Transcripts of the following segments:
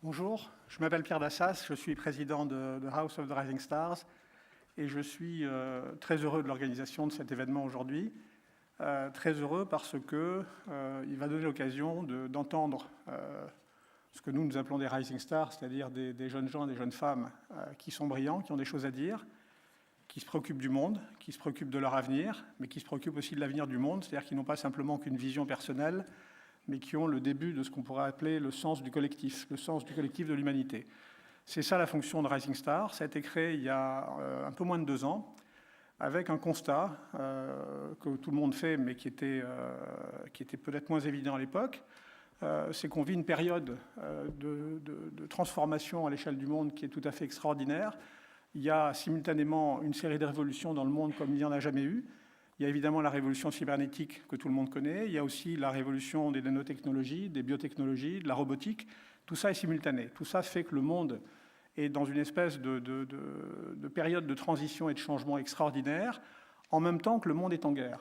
Bonjour, je m'appelle Pierre Dassas, je suis président de House of the Rising Stars et je suis très heureux de l'organisation de cet événement aujourd'hui. Très heureux parce qu'il va donner l'occasion d'entendre ce que nous appelons des Rising Stars, c'est-à-dire des jeunes gens et des jeunes femmes qui sont brillants, qui ont des choses à dire, qui se préoccupent du monde, qui se préoccupent de leur avenir, mais qui se préoccupent aussi de l'avenir du monde, c'est-à-dire qui n'ont pas simplement qu'une vision personnelle, mais qui ont le début de ce qu'on pourrait appeler le sens du collectif de l'humanité. C'est ça la fonction de Rising Star. Ça a été créé il y a un peu moins de 2 ans, avec un constat que tout le monde fait, mais qui était peut-être moins évident à l'époque. C'est qu'on vit une période de transformation à l'échelle du monde qui est tout à fait extraordinaire. Il y a simultanément une série de révolutions dans le monde comme il n'y en a jamais eu. Il y a évidemment la révolution cybernétique que tout le monde connaît. Il y a aussi la révolution des nanotechnologies, des biotechnologies, de la robotique. Tout ça est simultané. Tout ça fait que le monde est dans une espèce de période de transition et de changement extraordinaire, en même temps que le monde est en guerre.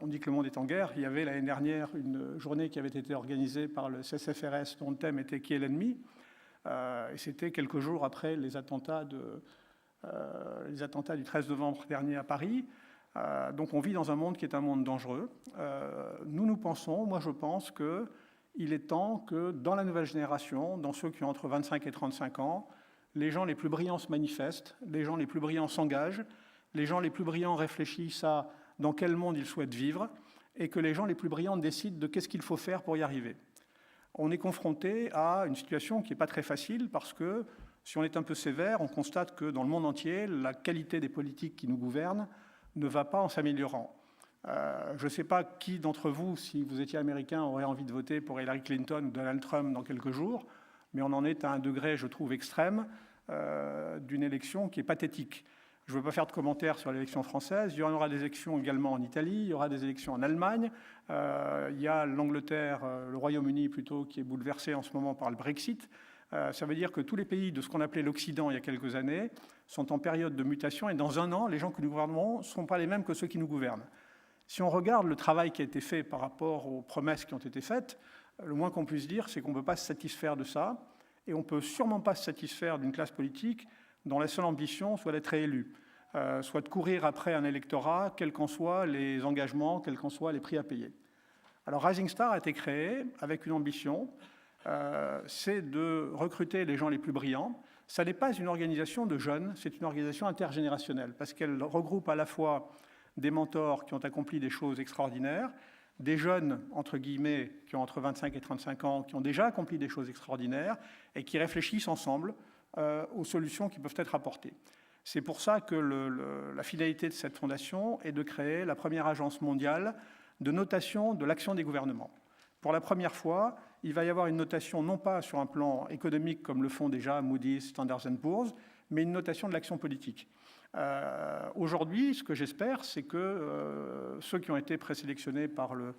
On dit que le monde est en guerre. Il y avait l'année dernière une journée qui avait été organisée par le CSFRS dont le thème était « Qui est l'ennemi ?». Et c'était quelques jours après les attentats du 13 novembre dernier à Paris. Donc on vit dans un monde qui est un monde dangereux. Nous pensons, moi je pense qu'il est temps que dans la nouvelle génération, dans ceux qui ont entre 25 et 35 ans, les gens les plus brillants se manifestent, les gens les plus brillants s'engagent, les gens les plus brillants réfléchissent à dans quel monde ils souhaitent vivre, et que les gens les plus brillants décident de qu'est-ce qu'il faut faire pour y arriver. On est confronté à une situation qui n'est pas très facile, parce que si on est un peu sévère, on constate que dans le monde entier, la qualité des politiques qui nous gouvernent ne va pas en s'améliorant. Je ne sais pas qui d'entre vous, si vous étiez américain, aurait envie de voter pour Hillary Clinton ou Donald Trump dans quelques jours, mais on en est à un degré, je trouve, extrême d'une élection qui est pathétique. Je ne veux pas faire de commentaires sur l'élection française. Il y aura des élections également en Italie, il y aura des élections en Allemagne. Il y a l'Angleterre, le Royaume-Uni plutôt, qui est bouleversé en ce moment par le Brexit. Ça veut dire que tous les pays de ce qu'on appelait l'Occident il y a quelques années sont en période de mutation, et dans 1 an, les gens que nous gouvernons ne sont pas les mêmes que ceux qui nous gouvernent. Si on regarde le travail qui a été fait par rapport aux promesses qui ont été faites, le moins qu'on puisse dire, c'est qu'on ne peut pas se satisfaire de ça, et on ne peut sûrement pas se satisfaire d'une classe politique dont la seule ambition soit d'être réélu, soit de courir après un électorat, quels qu'en soient les engagements, quels qu'en soient les prix à payer. Alors Rising Star a été créé avec une ambition, c'est de recruter les gens les plus brillants. Ça n'est pas une organisation de jeunes, c'est une organisation intergénérationnelle, parce qu'elle regroupe à la fois des mentors qui ont accompli des choses extraordinaires, des jeunes, entre guillemets, qui ont entre 25 et 35 ans, qui ont déjà accompli des choses extraordinaires, et qui réfléchissent ensemble aux solutions qui peuvent être apportées. C'est pour ça que la finalité de cette fondation est de créer la première agence mondiale de notation de l'action des gouvernements. Pour la première fois, il va y avoir une notation non pas sur un plan économique comme le font déjà Moody's, Standard & Poor's, mais une notation de l'action politique. Aujourd'hui, ce que j'espère, c'est que ceux qui ont été présélectionnés par le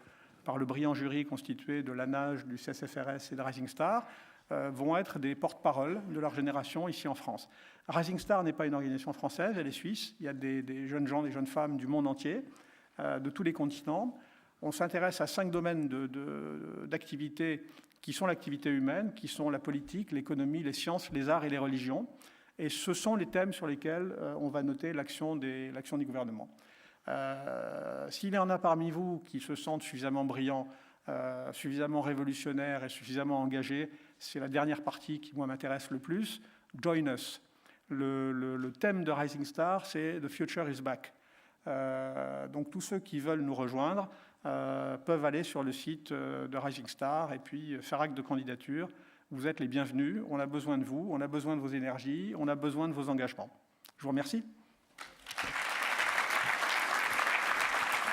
brillant jury constitué de l'ANAGE, du CSFRS et de Rising Star vont être des porte-parole de leur génération ici en France. Rising Star n'est pas une organisation française, elle est suisse. Il y a des jeunes gens, des jeunes femmes du monde entier, de tous les continents. On s'intéresse à 5 domaines d'activité qui sont l'activité humaine, qui sont la politique, l'économie, les sciences, les arts et les religions. Et ce sont les thèmes sur lesquels on va noter l'action du gouvernement. S'il y en a parmi vous qui se sentent suffisamment brillants, suffisamment révolutionnaires et suffisamment engagés, c'est la dernière partie qui, moi, m'intéresse le plus. Join us. Le thème de Rising Star, c'est « The future is back ». Donc tous ceux qui veulent nous rejoindre peuvent aller sur le site de Rising Star et puis faire acte de candidature. Vous êtes les bienvenus, on a besoin de vous, on a besoin de vos énergies, on a besoin de vos engagements. Je vous remercie.